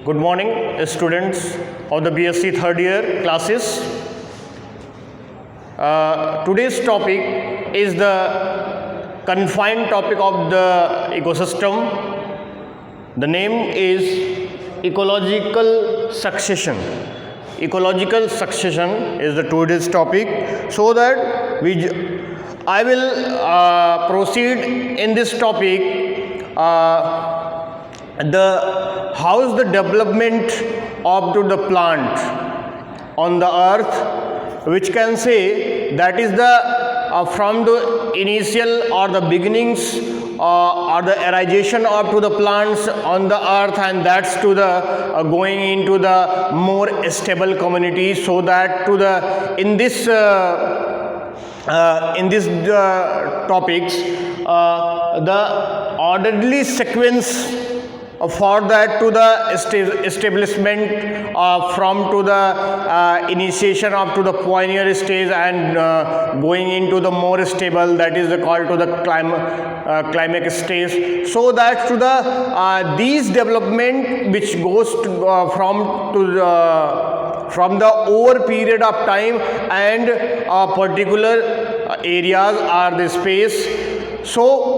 Good morning, students of the BSc third year classes. Today's topic is the confined topic of the ecosystem. The name is ecological succession. Ecological succession is the today's topic. So that I will proceed in this topic. How is the development of to the plant on the earth, which can say that is the from the initial or the beginnings or the aeration of to the plants on the earth, and that's to the going into the more stable community, so that to the in this topics the orderly sequence for that to the establishment from to the initiation up to the pioneer stage and going into the more stable, that is called to the climax stage. So that to the these development which goes to, from the over period of time and particular areas are the space. So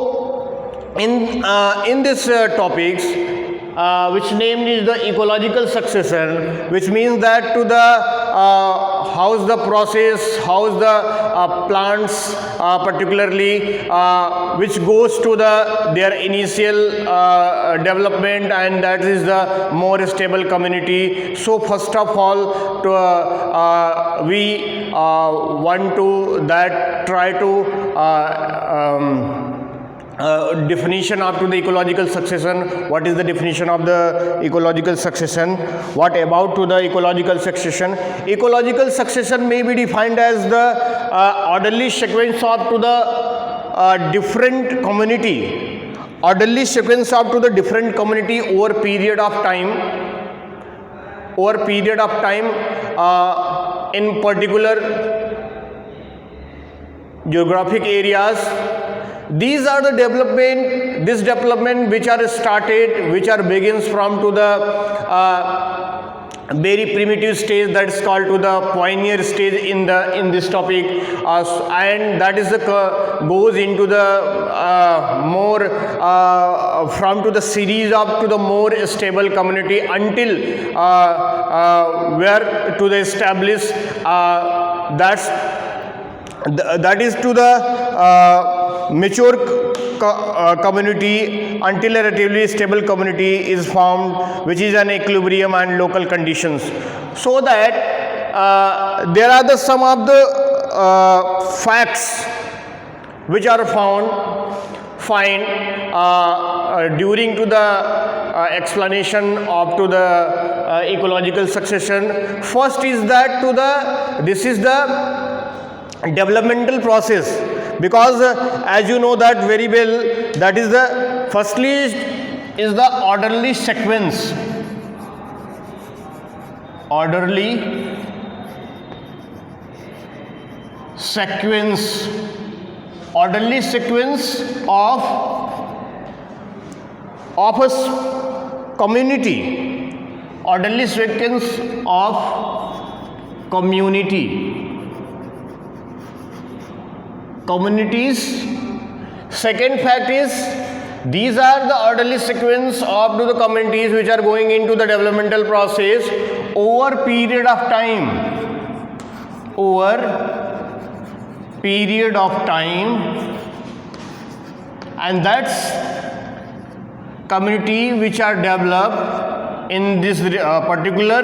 in this topics, which named is the ecological succession, which means that to the how's the process, how's the plants particularly which goes to the their initial development, and that is the more stable community. So first of all, to we want to that try to definition of to the ecological succession. What is the definition of the ecological succession? What about to the ecological succession? Ecological succession may be defined as the orderly sequence of to the different community, orderly sequence of to the different community over period of time, in particular geographic areas. These are the development which are started, which are begins from to the very primitive stage, that is called to the pioneer stage in this topic, and that is the goes into the more from to the series up to the more stable community until where to the establish that is to the mature community until a relatively stable community is formed, which is an equilibrium and local conditions. So that there are the some of the facts which are find during to the explanation of to the ecological succession. First is that to the this is the developmental process, because as you know that very well, that is the firstly is the orderly sequence, of a community, orderly sequence of communities. Second fact is these are the orderly sequence of the communities which are going into the developmental process over period of time, and that's community which are developed in this particular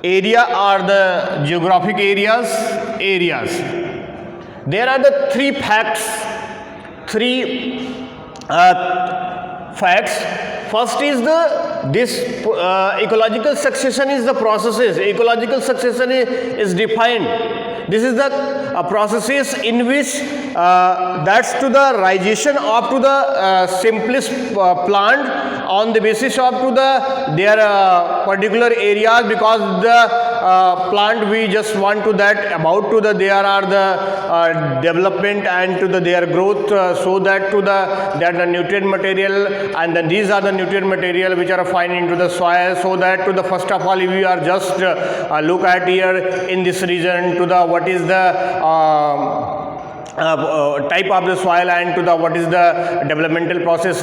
area are the geographic areas. There are the three facts. First is this ecological succession is the processes. Ecological succession is defined. This is the processes in which that's to the rhizoation of to the simplest plant on the basis of to the their particular areas, because the plant, we just want to that about to the there are the development and to the their growth, so that to the that the nutrient material, and then these are the nutrient material which are found into the soil, so that to the first of all we are just look at here in this region to the what is the type of the soil and to the what is the developmental process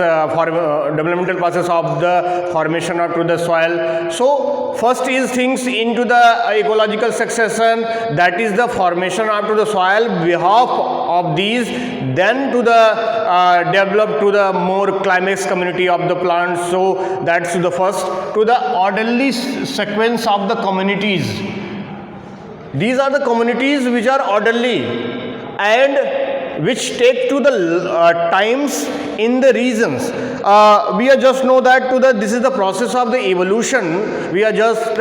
developmental process of the formation of to the soil. So first is things into the ecological succession, that is the formation of to the soil behalf of these, then to the develop to the more climax community of the plants. So that's the first to the orderly sequence of the communities. These are the communities which are orderly and which take to the times in the regions. We are just know that to the this is the process of the evolution. We are just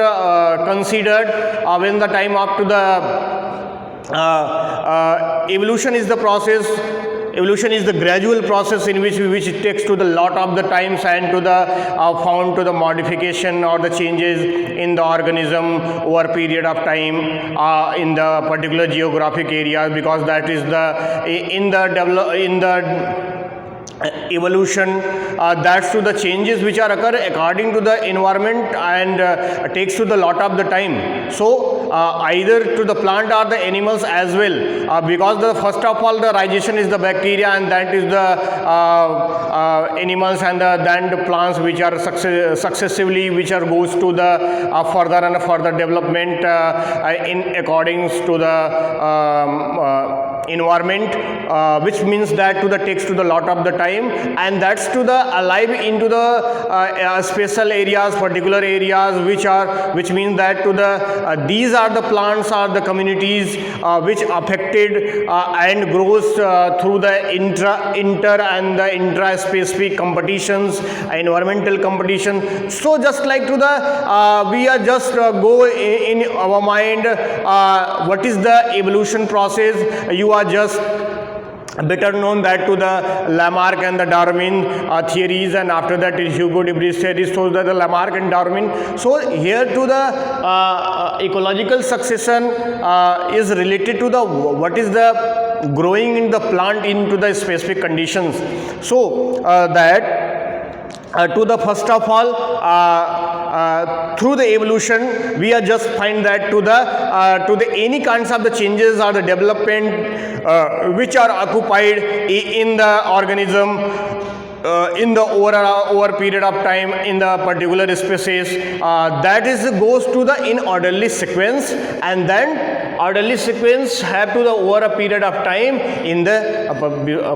considered when the time up to the evolution is the process. Evolution is the gradual process in which it takes to the lot of the times and to the found to the modification or the changes in the organism over a period of time in the particular geographic area, because that is the in the evolution, that's to the changes which are occur according to the environment and takes to the lot of the time. So either to the plant or the animals as well, because the first of all the rhization is the bacteria, and that is the animals, and then the plants which are successively which are goes to the further and further development in according to the environment, which means that to the takes to the lot of the time, and that's to the alive into the special areas, particular areas which means that to the these are the plants or the communities which affected and grows through the inter and the intra specific competitions, environmental competition. So just like to the we are just go in our mind what is the evolution process. You are just better known that to the Lamarck and the Darwin theories, and after that is Hugo de Vries theories, so that the Lamarck and Darwin. So here to the ecological succession is related to the what is the growing in the plant into the specific conditions. So that to the first of all through the evolution we are just find that to the any kinds of the changes or the development which are occupied in the organism in the over period of time in the particular species, that is goes to the in orderly sequence, and then orderly sequence have to the over a period of time in the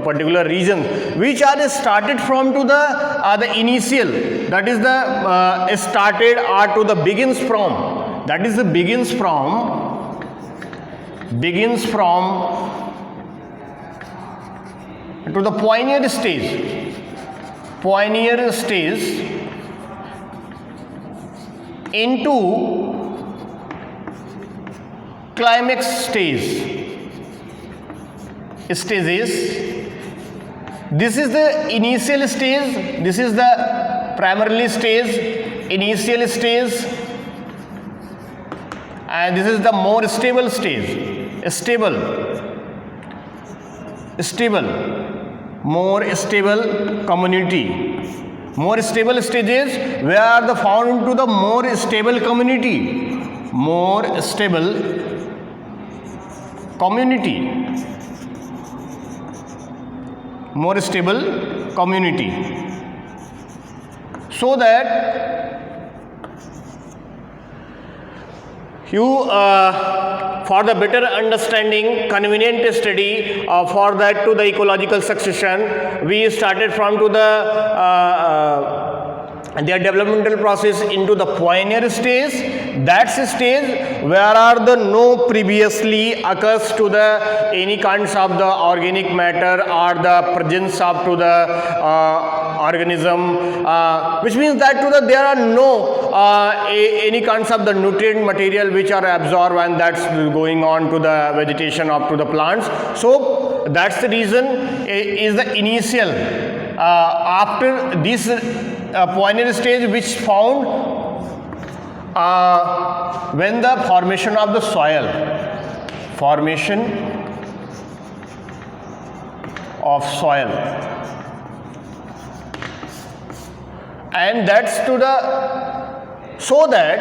particular region, which are started from to the initial, that is the started or to the begins from, that is the begins from to the pioneer stage into climax stages. This is the initial stage, this is the primarily stage, initial stage, and this is the more stable stage, more stable community. More stable stages where the found to the more stable community, more stable community, so that you for the better understanding, convenient study for that to the ecological succession, we started from to their developmental process into the pioneer stage. That's a stage where are the no previously occurs to the any kinds of the organic matter or the presence of to the organism, which means that to the there are no any kinds of the nutrient material which are absorbed, and that's going on to the vegetation up to the plants. So that's the reason is the initial after this pioneer stage which found when the formation of the soil, formation of soil, and that's to the, so that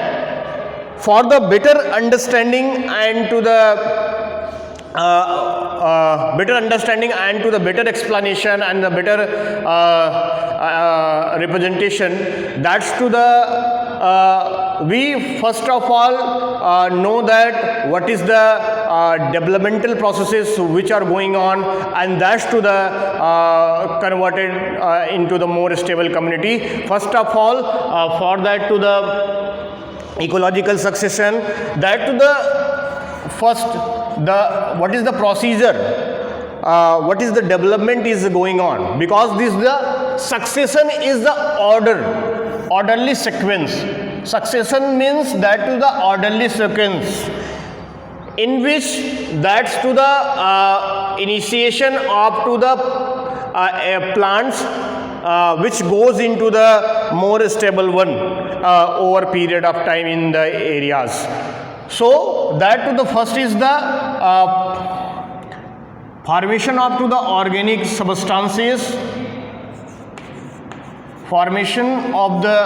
for the better understanding and to the better understanding and to the better explanation and the better representation, that's to the we first of all know that what is the developmental processes which are going on, and that's to the converted into the more stable community. First of all, for that to the ecological succession, that to the first, the what is the procedure, what is the development is going on, because this the succession is the orderly sequence. Succession means that to the orderly sequence in which that's to the initiation up to the plants which goes into the more stable one over period of time in the areas. So that to the first is the formation of to the organic substances, formation of the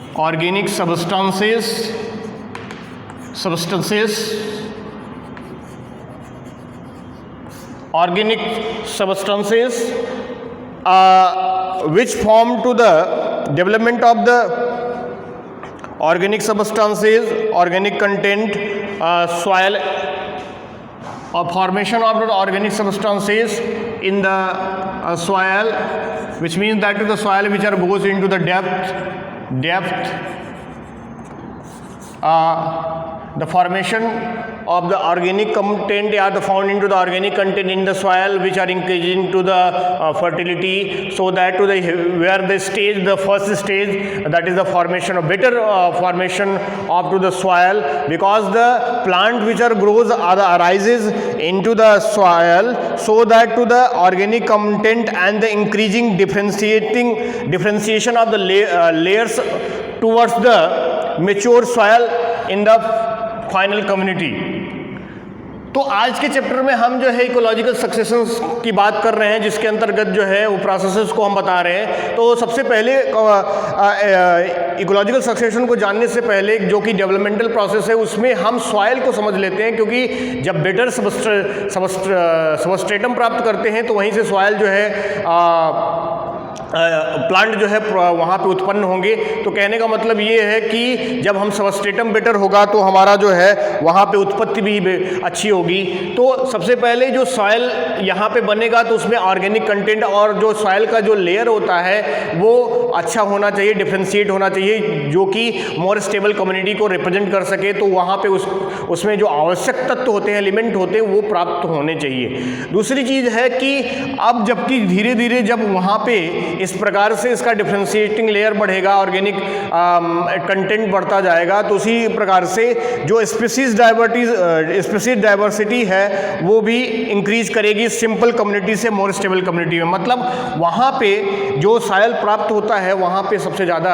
organic substances, which form to the development of the organic substances, organic content, soil, or formation of the organic substances in the soil, which means that to the soil which are goes into the depth, the formation of the organic content are found into the organic content in the soil which are increasing to the fertility, so that to the where the stage, the first stage, that is the formation of better formation of to the soil, because the plant which are grows arises into the soil, so that to the organic content and the increasing differentiation of the layers towards the mature soil in the final community. तो आज के chapter में हम जो है ecological successions की बात कर रहे हैं, जिसके अंतर्गत जो है वो प्रोसेसेस को हम बता रहे हैं. तो सबसे पहले इकोलॉजिकल सक्सेशन को जानने से पहले जो कि डेवलपमेंटल प्रोसेस है उसमें हम सॉइल को समझ लेते हैं, क्योंकि जब बेटर सबस्ट्रेटम प्राप्त करते हैं तो वहीं से सॉइल जो है प्लांट जो है वहाँ पे उत्पन्न होंगे. तो कहने का मतलब ये है कि जब हम सबस्ट्रेटम बेटर होगा तो हमारा जो है वहाँ पे उत्पत्ति भी अच्छी होगी. तो सबसे पहले जो सॉइल यहाँ पे बनेगा तो उसमें ऑर्गेनिक कंटेंट और जो सॉइल का जो लेयर होता है वो अच्छा होना चाहिए, डिफ्रेंशिएट होना चाहिए, जो कि मोर स्टेबल कम्युनिटी को रिप्रेजेंट कर सके. तो वहाँ पे उसमें जो आवश्यक तत्व होते हैं, एलिमेंट होते हैं, वो प्राप्त होने चाहिए. दूसरी चीज़ है कि अब जबकि धीरे धीरे जब वहाँ पे इस प्रकार से इसका डिफ्रेंशिएटिंग लेयर बढ़ेगा, ऑर्गेनिक कंटेंट बढ़ता जाएगा, तो उसी प्रकार से जो स्पीसीज डाइवर्सिटी है वो भी इंक्रीज करेगी सिंपल कम्युनिटी से मोर स्टेबल कम्युनिटी में. मतलब वहाँ पे जो सॉइल प्राप्त होता है वहाँ पे सबसे ज़्यादा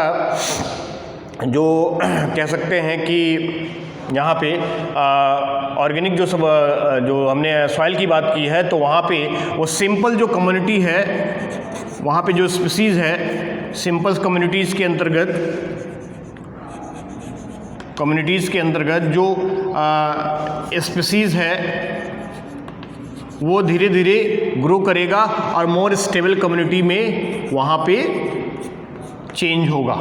जो कह सकते हैं कि यहाँ पे ऑर्गेनिक जो हमने सॉइल की बात की है, तो वहाँ पे वो सिंपल जो कम्युनिटी है, वहाँ पे जो स्पीसीज है सिंपल कम्युनिटीज़ के अंतर्गत जो स्पीसीज है वो धीरे धीरे ग्रो करेगा और मोर स्टेबल कम्युनिटी में वहाँ पे चेंज होगा.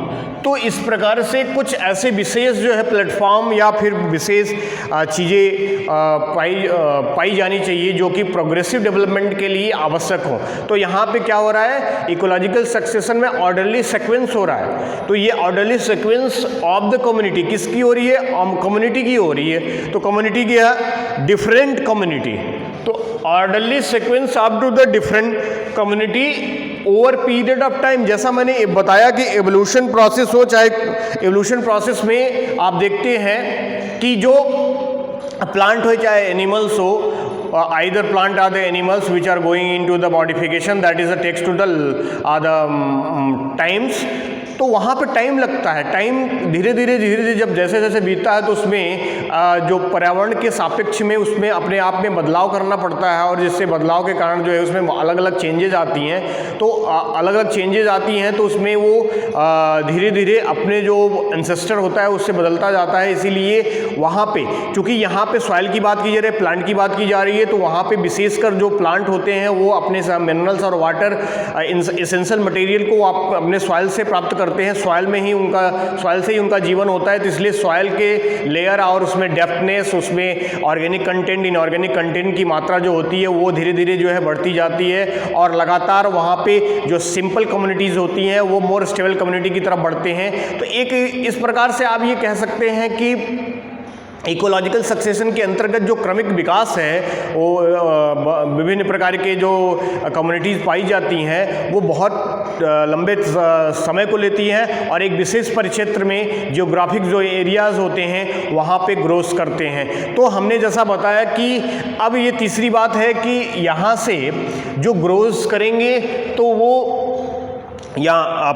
तो इस प्रकार से कुछ ऐसे विशेष जो है प्लेटफॉर्म या फिर विशेष चीज़ें पाई जानी चाहिए जो कि प्रोग्रेसिव डेवलपमेंट के लिए आवश्यक हो. तो यहाँ पे क्या हो रहा है, इकोलॉजिकल सक्सेशन में ऑर्डरली सीक्वेंस हो रहा है. तो ये orderly sequence of the community किसकी हो रही है, कम्युनिटी की हो रही है. तो कम्युनिटी की है डिफरेंट कम्युनिटी. तो orderly sequence of to the different community over period of time. जैसा मैंने बताया कि एवोल्यूशन प्रोसेस हो, चाहे एवोल्यूशन प्रोसेस में आप देखते हैं कि जो प्लांट हो चाहे एनिमल्स हो, either plant or the animals which are going into the modification, that is the takes to the times. तो वहाँ पे टाइम लगता है, टाइम धीरे धीरे जब जैसे जैसे बीतता है तो उसमें जो पर्यावरण के सापेक्ष में उसमें अपने आप में बदलाव करना पड़ता है, और जिससे बदलाव के कारण जो है उसमें अलग अलग चेंजेज आती हैं। तो अलग अलग चेंजेज आती हैं तो उसमें वो धीरे धीरे अपने जो एंसेस्टर होता है उससे बदलता जाता है। इसीलिए वहाँ पे चूँकि यहाँ पे सॉइल की बात की जा रही है, प्लांट की बात की जा रही है, तो वहाँ पे विशेषकर जो प्लांट होते हैं वो अपने मिनरल्स और वाटर एसेंशियल मटेरियल को आप अपने सॉइल से प्राप्त करते हैं। सॉइल से ही उनका जीवन होता है। तो इसलिए सॉइल के लेयर और उसमें डेप्थनेस, उसमें ऑर्गेनिक कंटेंट, इनऑर्गेनिक कंटेंट की मात्रा जो होती है वो धीरे धीरे जो है बढ़ती जाती है, और लगातार वहाँ पे जो सिंपल कम्युनिटीज़ होती हैं वो मोर स्टेबल कम्युनिटी की तरफ बढ़ते हैं। तो एक इस प्रकार से आप ये कह सकते हैं कि इकोलॉजिकल सक्सेशन के अंतर्गत जो क्रमिक विकास है वो विभिन्न प्रकार के जो कम्युनिटीज़ पाई जाती हैं वो बहुत लंबे समय को लेती हैं, और एक विशेष परिक्षेत्र में जियोग्राफिक जो एरियाज़ होते हैं वहाँ पे ग्रोथ करते हैं। तो हमने जैसा बताया कि अब ये तीसरी बात है कि यहाँ से जो ग्रोथ करेंगे तो वो या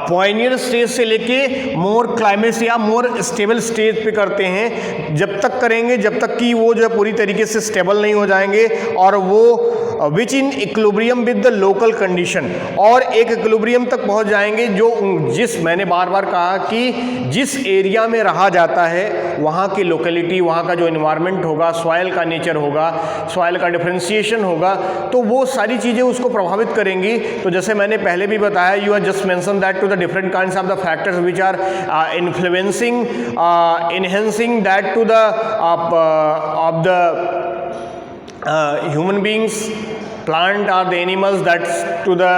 पॉइनियर स्टेज से लेके मोर क्लाइमेट या मोर स्टेबल स्टेज पे करते हैं। जब तक करेंगे जब तक कि वो जो है पूरी तरीके से स्टेबल नहीं हो जाएंगे, और वो which in equilibrium with the local condition, और एक इक्विलिब्रियम तक पहुंच जाएंगे जो जिस मैंने बार बार कहा कि जिस एरिया में रहा जाता है वहाँ की लोकेलिटी, वहाँ का जो एनवायरनमेंट होगा, सॉइल का नेचर होगा, सॉइल का डिफरेंशिएशन होगा, तो वो सारी चीज़ें उसको प्रभावित करेंगी। तो जैसे मैंने पहले भी बताया, you are just mention that to the different kinds of the factors which are influencing enhancing that to the of the human beings, plant or the animals, that's to the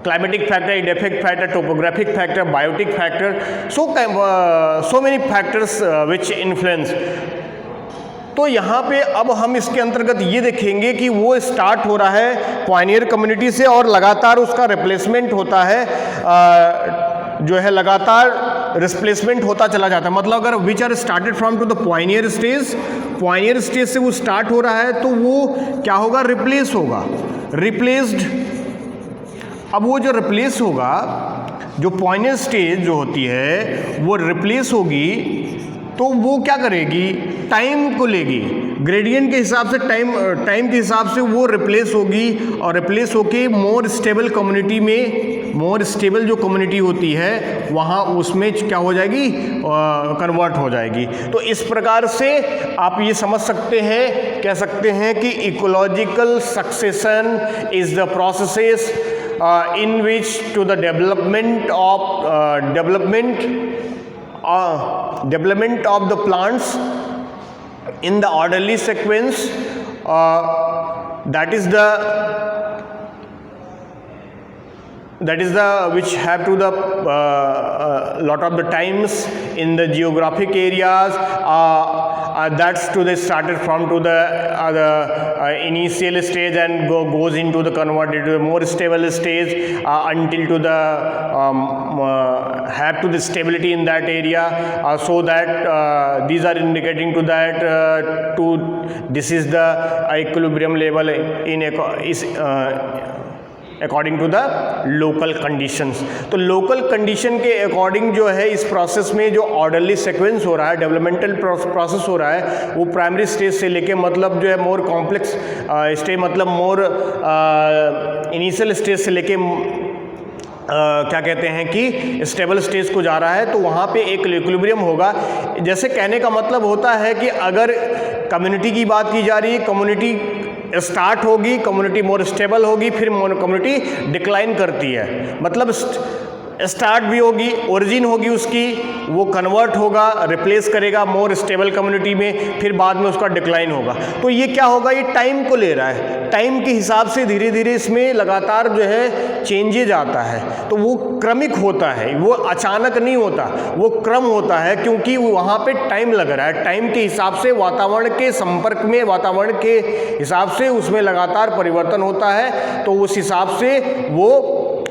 climatic factor, edaphic factor, topographic factor, biotic factor, so many factors which influence. तो यहाँ पे अब हम इसके अंतर्गत ये देखेंगे कि वो स्टार्ट हो रहा है पॉइनियर कम्युनिटी से, और लगातार उसका रिप्लेसमेंट होता है, जो है लगातार रिप्लेसमेंट होता चला जाता है। मतलब अगर which are started from to the pioneer stage से वो स्टार्ट हो रहा है तो वो क्या होगा, रिप्लेस होगा, रिप्लेस्ड। अब वो जो रिप्लेस होगा, जो पॉइनियर स्टेज जो होती है वो रिप्लेस होगी, तो वो क्या करेगी, टाइम को लेगी, ग्रेडियंट के हिसाब से टाइम के हिसाब से वो रिप्लेस होगी, और रिप्लेस होके मोर स्टेबल कम्युनिटी में, मोर स्टेबल जो कम्युनिटी होती है वहाँ उसमें क्या हो जाएगी, कन्वर्ट हो जाएगी। तो इस प्रकार से आप ये समझ सकते हैं, कह सकते हैं कि ecological succession is the process in which to the development of the plants in the orderly sequence, that is the which have to the lot of the times in the geographic areas, that's to the started from to the initial stage and goes into the converted to the more stable stage, until to the have to the stability in that area, so that these are indicating to that this is the equilibrium level according to the local conditions. तो local condition के according जो है इस process में जो orderly sequence हो रहा है, डेवलपमेंटल प्रोसेस हो रहा है, वो प्राइमरी स्टेज से लेके मतलब जो है मोर कॉम्प्लेक्स स्टेज, मतलब मोर इनिशियल स्टेज से लेके क्या कहते हैं कि स्टेबल स्टेज को जा रहा है। तो वहाँ पे एक इक्विलिब्रियम होगा। जैसे कहने का मतलब होता है कि अगर कम्युनिटी की बात की जा रही है, कम्युनिटी स्टार्ट होगी, कम्युनिटी मोर स्टेबल होगी, फिर कम्युनिटी डिक्लाइन करती है। मतलब स्टार्ट भी होगी, ओरिजिन होगी उसकी, वो कन्वर्ट होगा, रिप्लेस करेगा मोर स्टेबल कम्युनिटी में, फिर बाद में उसका डिक्लाइन होगा। तो ये क्या होगा, ये टाइम को ले रहा है, टाइम के हिसाब से धीरे धीरे इसमें लगातार जो है चेंजेज आता है। तो वो क्रमिक होता है, वो अचानक नहीं होता, वो क्रम होता है, क्योंकि वहाँ पे टाइम लग रहा है। टाइम के हिसाब से वातावरण के संपर्क में, वातावरण के हिसाब से उसमें लगातार परिवर्तन होता है। तो उस हिसाब से वो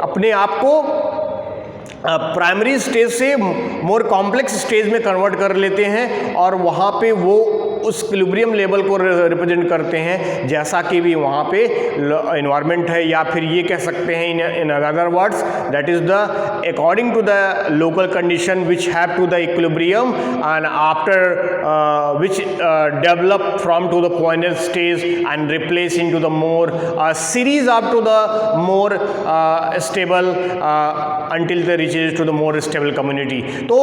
अपने आप को प्राइमरी स्टेज से मोर कॉम्प्लेक्स स्टेज में कन्वर्ट कर लेते हैं, और वहाँ पे वो उस इक्विलिब्रियम लेवल को रिप्रेजेंट करते हैं, जैसा कि भी वहाँ पे इन्वायरमेंट है, या फिर ये कह सकते हैं in other words that is the according to the local condition which have to the equilibrium and after which develop from to the pointer stage and replace in to the more series up to the more stable until they reaches to the more stable community। तो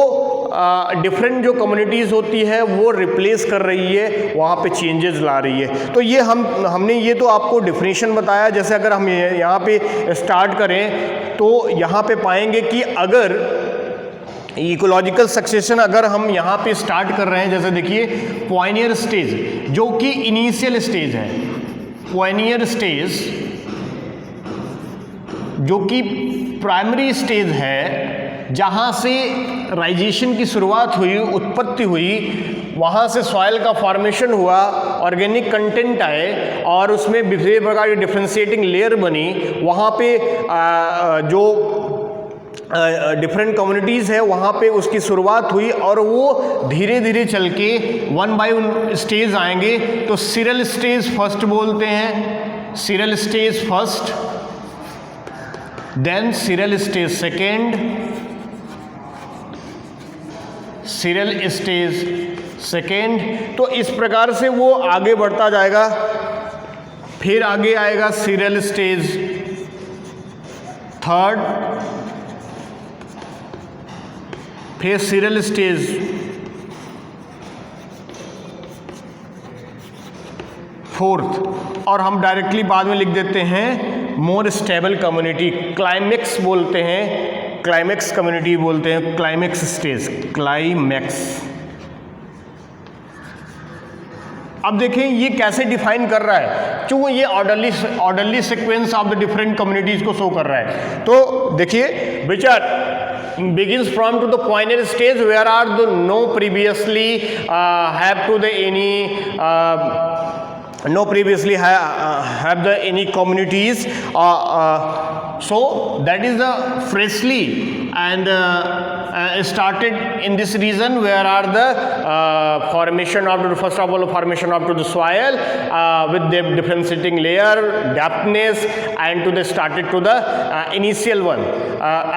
different जो communities होती है वो replace कर रही है, वहाँ पे चेंजेस ला रही है। तो ये हमने ये तो आपको डिफिनीशन बताया। जैसे अगर हम यहाँ पे स्टार्ट करें तो यहाँ पे पाएंगे कि अगर इकोलॉजिकल सक्सेशन अगर हम यहाँ पे स्टार्ट कर रहे हैं, जैसे देखिए पॉइनियर स्टेज जो कि इनिशियल स्टेज है, पॉइनियर स्टेज जो कि प्राइमरी स्टेज है, जहाँ से राइजेशन की शुरुआत हुई, उत्पत्ति हुई, वहाँ से सॉइल का फॉर्मेशन हुआ, ऑर्गेनिक कंटेंट आए और उसमें विभिन्न प्रकार की डिफ्रेंशिएटिंग लेयर बनी। वहाँ पे जो डिफरेंट कम्युनिटीज़ है वहाँ पे उसकी शुरुआत हुई और वो धीरे धीरे चल के वन बाय वन स्टेज आएंगे। तो सीरियल स्टेज फर्स्ट बोलते हैं, serial stage first, then serial stage second, serial stage second. तो इस प्रकार से वो आगे बढ़ता जाएगा। फिर आगे आएगा सीरियल स्टेज थर्ड, फिर सीरियल स्टेज फोर्थ, और हम डायरेक्टली बाद में लिख देते हैं मोर स्टेबल कम्युनिटी, क्लाइमेक्स बोलते हैं, क्लाइमेक्स कम्युनिटी बोलते हैं, क्लाइमेक्स स्टेज, क्लाइमेक्स। अब देखें ये कैसे डिफाइन कर रहा है, क्योंकि ये orderly sequence of the different communities को शो कर रहा है। तो देखिए which are begins from to the pioneer stage where are the no previously have to the any no previously have the any communities, so that is the freshly and started in this region where are the formation of the first of all formation of to the soil with the differentiating layer, depthness, and to the started to the initial one,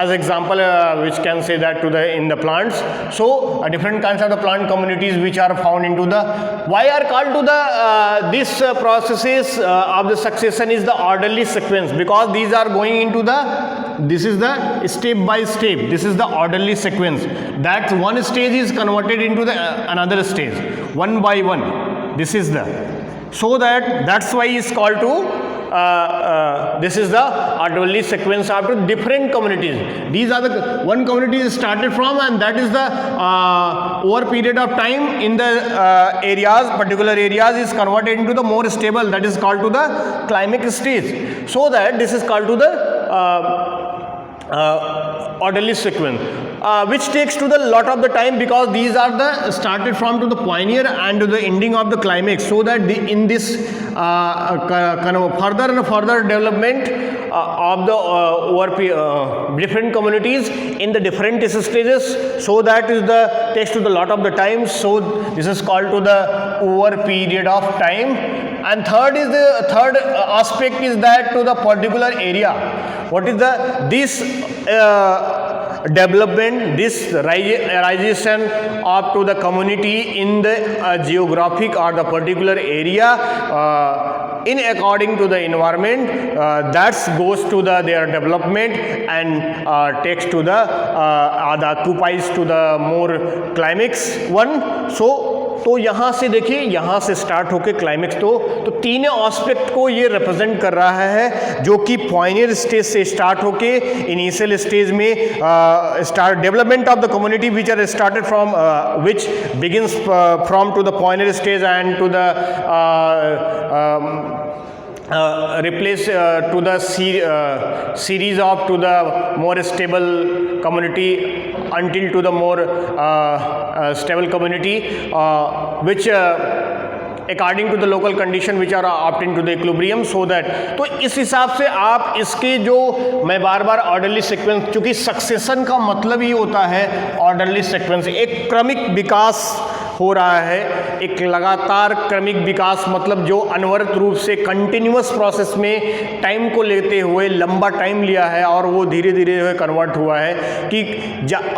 as example which can say that to the in the plants. So different kinds of the plant communities which are found into the, why are called to the this processes of the succession is the orderly sequence, because these are going into the, this is the step by step, this is the orderly sequence, that one stage is converted into the another stage one by one, this is the, so that's why is called to this is the orderly sequence after different communities. These are the one community is started from, and that is the over period of time in the areas, particular areas is converted into the more stable, that is called to the climax stage. So that this is called to the orderly sequence, which takes to the lot of the time, because these are the started from to the pioneer and to the ending of the climax, so that in this kind of further and further development of the different communities in the different stages, so that is the takes to the lot of the time, so this is called to the over period of time. And third is the third aspect is that to the particular area, what is the this development, this realization of to the community in the geographic or the particular area in according to the environment, that goes to the their development and takes to the occupies to the more climax one. तो यहाँ से देखिए, यहाँ से start होके climax, तो तीन aspect को ये रिप्रेजेंट कर रहा है, जो कि पॉइनियर स्टेज से स्टार्ट होके इनिशियल स्टेज में start development of the community which are started from which begins from to the pioneer stage and to the replace to the series of to the more stable community until to the more stable community which according to the local condition which are obtained to the equilibrium, so that तो इस हिसाब से आप इसके जो मैं बार बार orderly sequence, क्योंकि succession का मतलब ही होता है ऑर्डरली सीक्वेंस, एक क्रमिक विकास हो रहा है, एक लगातार क्रमिक विकास, मतलब जो अनवरत रूप से कंटिन्यूअस प्रोसेस में टाइम को लेते हुए लंबा टाइम लिया है और वो धीरे धीरे जो है कन्वर्ट हुआ है कि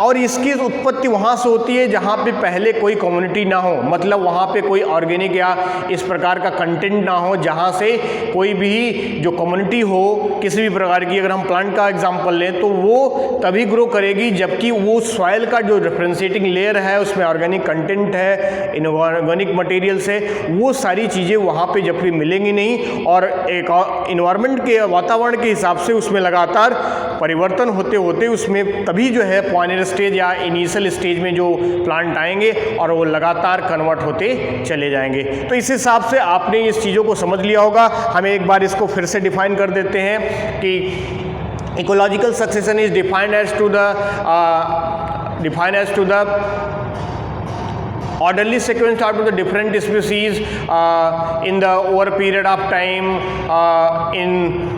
और इसकी उत्पत्ति वहाँ से होती है जहाँ पे पहले कोई कम्युनिटी ना हो, मतलब वहाँ पे कोई ऑर्गेनिक या इस प्रकार का कंटेंट ना हो जहाँ से कोई भी जो कम्युनिटी हो किसी भी प्रकार की। अगर हम प्लांट का एग्जांपल लें तो वो तभी ग्रो करेगी जबकि वो सॉइल का जो डिफरेंशिएटिंग लेयर है उसमें ऑर्गेनिक कंटेंट है, इनऑर्गेनिक मटेरियल्स है, वो सारी चीज़ें वहाँ पे जब भी मिलेंगी नहीं और एक इन्वायरमेंट के वातावरण के हिसाब से उसमें लगातार परिवर्तन होते होते उसमें तभी जो है पॉइनर स्टेज या इनिशियल स्टेज में जो प्लांट आएंगे और वो लगातार कन्वर्ट होते चले जाएंगे। तो इस हिसाब से आपने इस चीज़ों को समझ लिया होगा। हमें एक बार इसको फिर से डिफाइन कर देते हैं कि ecological succession is defined as to the orderly sequence out of the different species in the over a period of time in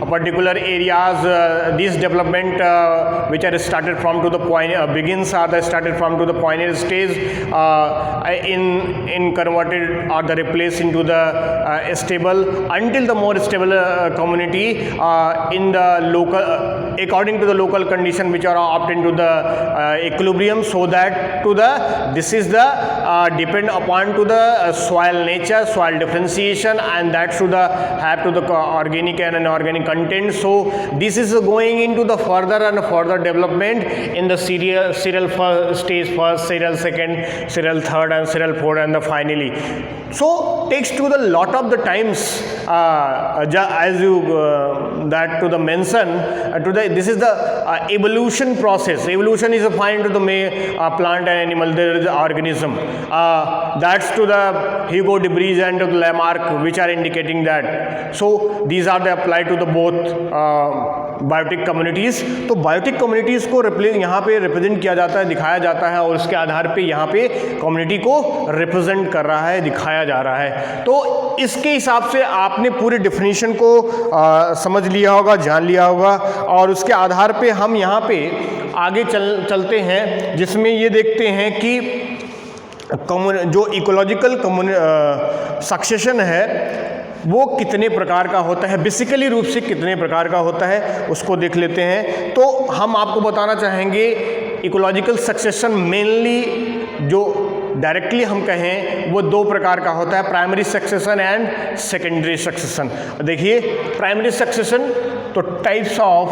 particular areas. These development which are started from to the point begins are the started from to the pioneer stage in converted or the replaced into the stable until the more stable community in the local according to the local condition which are obtained to the equilibrium, so that to the this is the depend upon to the soil nature, soil differentiation, and that should have to the organic and inorganic content. So this is going into the further and further development in the serial first stage, first, serial second, serial third, and serial fourth, and the finally. So takes to the lot of the times as you that to the mention to the this is the evolution process. Evolution is a find to the plant and animal, there is the organism. That's to the Hugo de Vries and to the Lamarck which are indicating that. So these are the applied to the both biotic communities. तो biotic communities को यहाँ पे represent किया जाता है, दिखाया जाता है और उसके आधार पे यहाँ पे कम्युनिटी को रिप्रेजेंट कर रहा है, दिखाया जा रहा है। तो इसके हिसाब से आपने पूरे डेफिनेशन को समझ लिया होगा, जान लिया होगा और उसके आधार पे हम यहाँ पे आगे चलते हैं, जिसमें ये देखते हैं कि जो इकोलॉजिकल सक्सेशन है वो कितने प्रकार का होता है, बेसिकली रूप से कितने प्रकार का होता है उसको देख लेते हैं। तो हम आपको बताना चाहेंगे इकोलॉजिकल सक्सेशन मेनली जो डायरेक्टली हम कहें वो दो प्रकार का होता है, primary succession and secondary succession. देखिए प्राइमरी सक्सेशन तो टाइप्स ऑफ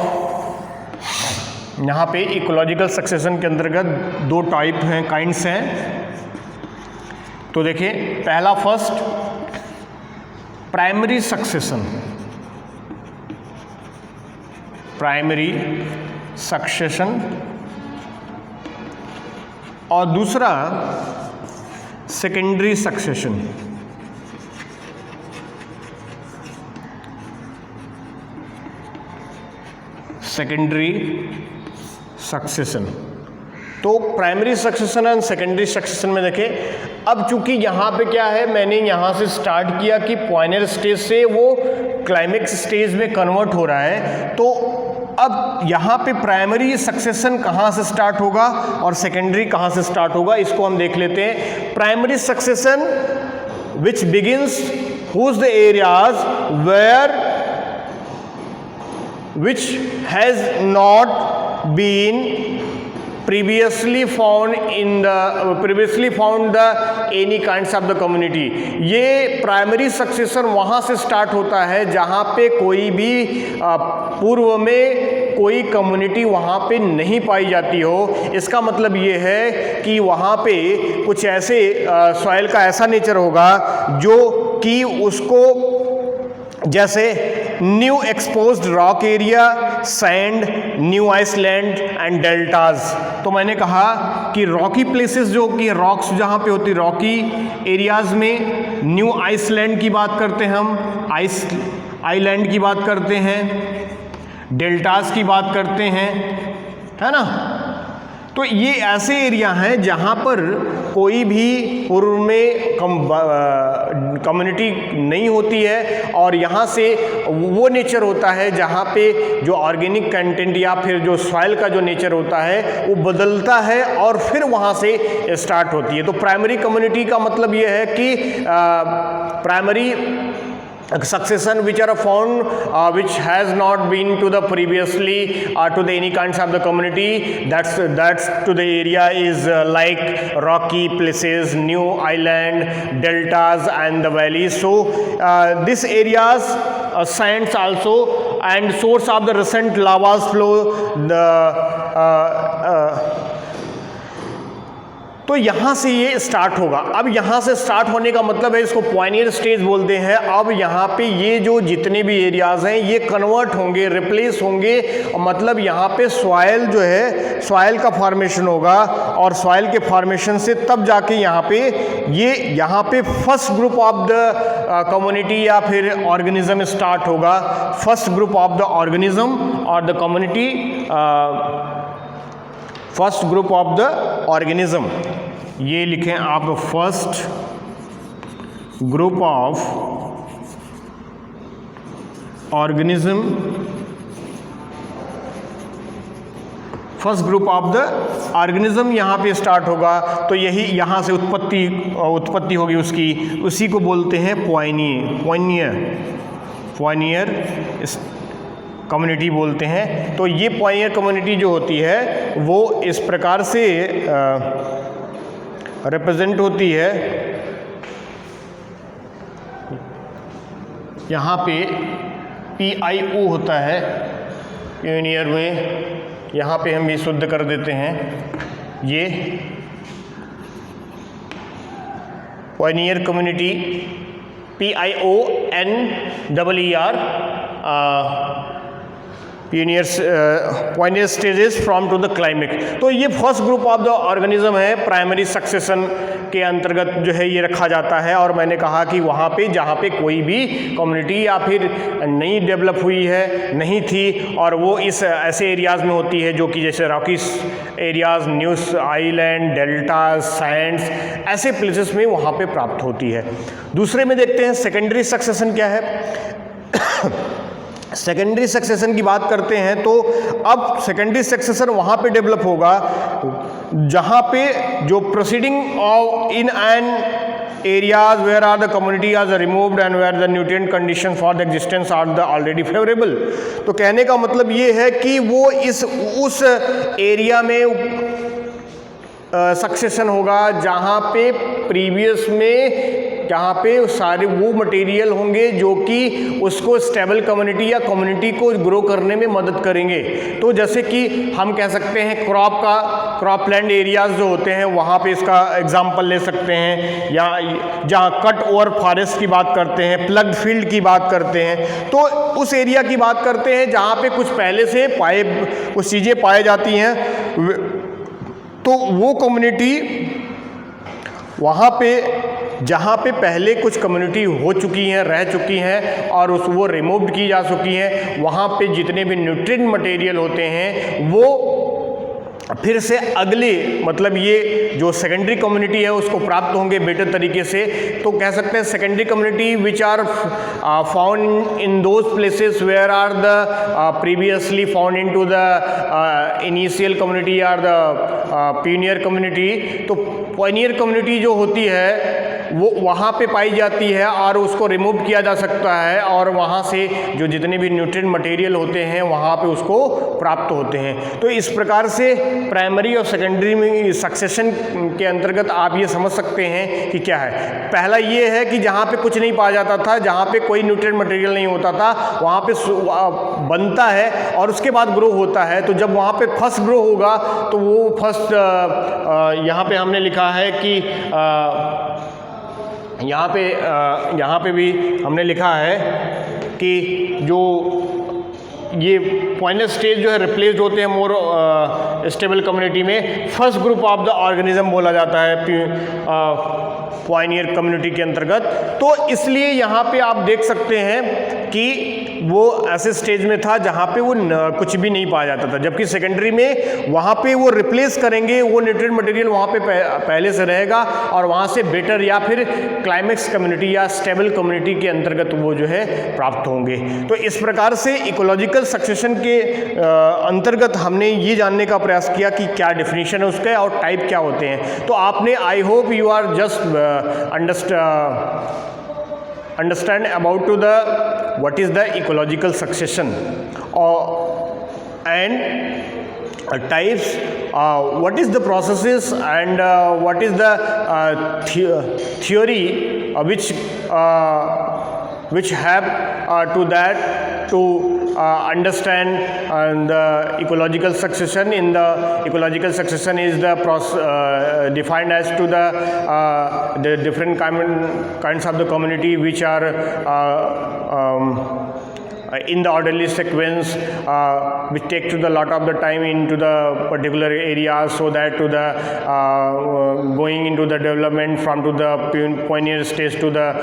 यहाँ पे इकोलॉजिकल सक्सेशन के अंतर्गत दो टाइप हैं, काइंड्स हैं। तो देखिए पहला first primary succession, primary succession और दूसरा सेकेंडरी सक्सेशन। सेकेंडरी सक्सेशन तो primary succession and secondary succession में देखें, अब चूंकि यहाँ पे क्या है, मैंने यहाँ से स्टार्ट किया कि पॉइनर स्टेज से वो क्लाइमेक्स स्टेज में कन्वर्ट हो रहा है। तो अब यहाँ पे प्राइमरी सक्सेशन कहाँ से स्टार्ट होगा और सेकेंडरी कहाँ से स्टार्ट होगा, इसको हम देख लेते हैं। Primary succession which begins whose the areas where which has not been previously found any kinds of the community। ये प्राइमरी सक्सेशन वहाँ से स्टार्ट होता है जहाँ पे कोई भी पूर्व में कोई कम्युनिटी वहाँ पे नहीं पाई जाती हो। इसका मतलब ये है कि वहाँ पे कुछ ऐसे सॉइल का ऐसा नेचर होगा जो कि उसको जैसे new exposed rock area, sand, new island and deltas. तो मैंने कहा कि रॉकी प्लेसेस जो कि रॉक्स जहाँ पे होती, रॉकी एरियाज में न्यू आइसलैंड की बात करते हैं हम, आइलैंड की बात करते हैं, डेल्टाज की बात करते हैं, है ना। तो ये ऐसे एरिया हैं जहाँ पर कोई भी पूर्व में कम्युनिटी नहीं होती है, और यहाँ से वो नेचर होता है जहाँ पे जो ऑर्गेनिक कंटेंट या फिर जो सॉइल का जो नेचर होता है वो बदलता है और फिर वहाँ से स्टार्ट होती है। तो प्राइमरी कम्युनिटी का मतलब ये है कि primary succession which are found which has not been to the previously to the any kinds of the community, that's to the area is like rocky places, new island, deltas and the valleys. So this areas sands also and source of the recent lavas flow, तो यहाँ से ये start होगा। अब यहाँ से start होने का मतलब है, इसको पॉइनियर स्टेज बोलते हैं। अब यहाँ पे ये जो जितने भी एरियाज हैं ये कन्वर्ट होंगे, रिप्लेस होंगे, मतलब यहाँ पे सॉइल जो है, सॉइल का फॉर्मेशन होगा, और सॉइल के फॉर्मेशन से तब जाके यहाँ पे first group of the community या फिर ऑर्गेनिज्म स्टार्ट होगा। First group of the organism और the community, first group of the organism, ये लिखें आप, first group of organism, first group of the organism यहाँ पे स्टार्ट होगा। तो यही यहाँ से उत्पत्ति होगी उसकी, उसी को बोलते हैं पॉइनियर कम्युनिटी बोलते हैं। तो ये पॉइनियर कम्युनिटी जो होती है वो इस प्रकार से रिप्रेजेंट होती है। यहाँ पे PIO होता है पीनियर में, यहाँ पे हम भी शुद्ध कर देते हैं। ये pioneer community PIONEER pioneer stages from to the climax. तो ये first group of the organism है, प्राइमरी सक्सेशन के अंतर्गत जो है ये रखा जाता है। और मैंने कहा कि वहाँ पे जहाँ पे कोई भी कम्युनिटी या फिर नई डेवलप हुई है, नहीं थी, और वो इस ऐसे एरियाज़ में होती है जो कि जैसे Rockies areas, news island, delta, Sands, ऐसे प्लेसेस में वहाँ पे प्राप्त होती है। दूसरे में देखते हैं सेकेंडरी सक्सेशन क्या है। सेकेंडरी सक्सेशन की बात करते हैं तो अब सेकेंडरी सक्सेशन वहाँ पे डेवलप होगा जहाँ पे जो proceeding of in an areas where are the community are removed and where the nutrient condition for the existence are the already favorable। तो कहने का मतलब ये है कि वो उस एरिया में सक्सेशन होगा जहाँ पे प्रीवियस में, जहाँ पे सारे वो मटेरियल होंगे जो कि उसको स्टेबल कम्युनिटी या कम्युनिटी को ग्रो करने में मदद करेंगे। तो जैसे कि हम कह सकते हैं क्रॉपलैंड एरियाज जो होते हैं वहाँ पे इसका एग्जांपल ले सकते हैं, या जहाँ कट ओवर फॉरेस्ट की बात करते हैं, प्लग्ड फील्ड की बात करते हैं, तो उस एरिया की बात करते हैं जहाँ पे कुछ पहले से कुछ चीज़ें पाई जाती हैं। तो वो कम्युनिटी वहाँ पे जहाँ पे पहले कुछ कम्युनिटी हो चुकी हैं, रह चुकी हैं और वो रिमूव्ड की जा चुकी हैं, वहाँ पे जितने भी न्यूट्रिएंट मटेरियल होते हैं वो फिर से अगले, मतलब ये जो सेकेंडरी कम्युनिटी है उसको प्राप्त होंगे बेटर तरीके से। तो कह सकते हैं secondary community which are found in those places where are the previously found in to the initial community or the pioneer community. तो पीनियर कम्युनिटी जो होती है वो वहाँ पे पाई जाती है और उसको रिमूव किया जा सकता है, और वहाँ से जो जितने भी न्यूट्रिएंट मटेरियल होते हैं वहाँ पे उसको प्राप्त होते हैं। तो इस प्रकार से प्राइमरी और सेकेंडरी में सक्सेशन के अंतर्गत आप ये समझ सकते हैं कि क्या है। पहला ये है कि जहाँ पे कुछ नहीं पाया जाता था, जहाँ पे कोई न्यूट्रिएंट मटेरियल नहीं होता था, वहाँ पे बनता है और उसके बाद ग्रो होता है। तो जब वहाँ पे फर्स्ट ग्रो होगा तो वो फर्स्ट यहाँ पे हमने लिखा है कि यहाँ पे भी हमने लिखा है कि जो ये पॉइनियर स्टेज जो है रिप्लेस्ड होते हैं मोर स्टेबल कम्युनिटी में। First group of the organism बोला जाता है पॉइनियर कम्युनिटी के अंतर्गत। तो इसलिए यहाँ पे आप देख सकते हैं कि वो ऐसे स्टेज में था जहाँ पे वो कुछ भी नहीं पाया जाता था, जबकि सेकेंडरी में वहाँ पे वो रिप्लेस करेंगे, वो न्यूट्रिएंट मटेरियल वहाँ पे पहले से रहेगा और वहाँ से बेटर या फिर क्लाइमेक्स कम्युनिटी या स्टेबल कम्युनिटी के अंतर्गत वो जो है प्राप्त होंगे। तो इस प्रकार से इकोलॉजिकल सक्सेशन के अंतर्गत हमने ये जानने का प्रयास किया कि क्या डेफिनेशन है उसका और टाइप क्या होते हैं। तो आपने, I hope you are just understand about to the what is the ecological succession and types, what is the processes and what is the theory which have to that to understand the ecological succession. In the ecological succession is the defined as to the different kinds of the community which are in the orderly sequence, which take to the lot of the time into the particular area, so that to the going into the development from to the pioneer stage to the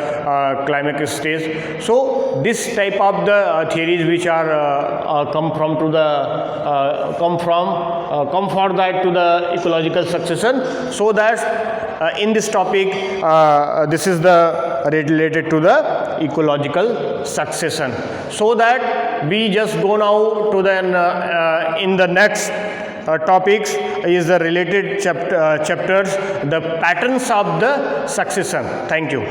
climax stage. So this type of the theories which are come for that to the ecological succession. So that in this topic this is the related to the ecological succession. So that we just go now to the in the next topics is the related chapters, the patterns of the succession. Thank you.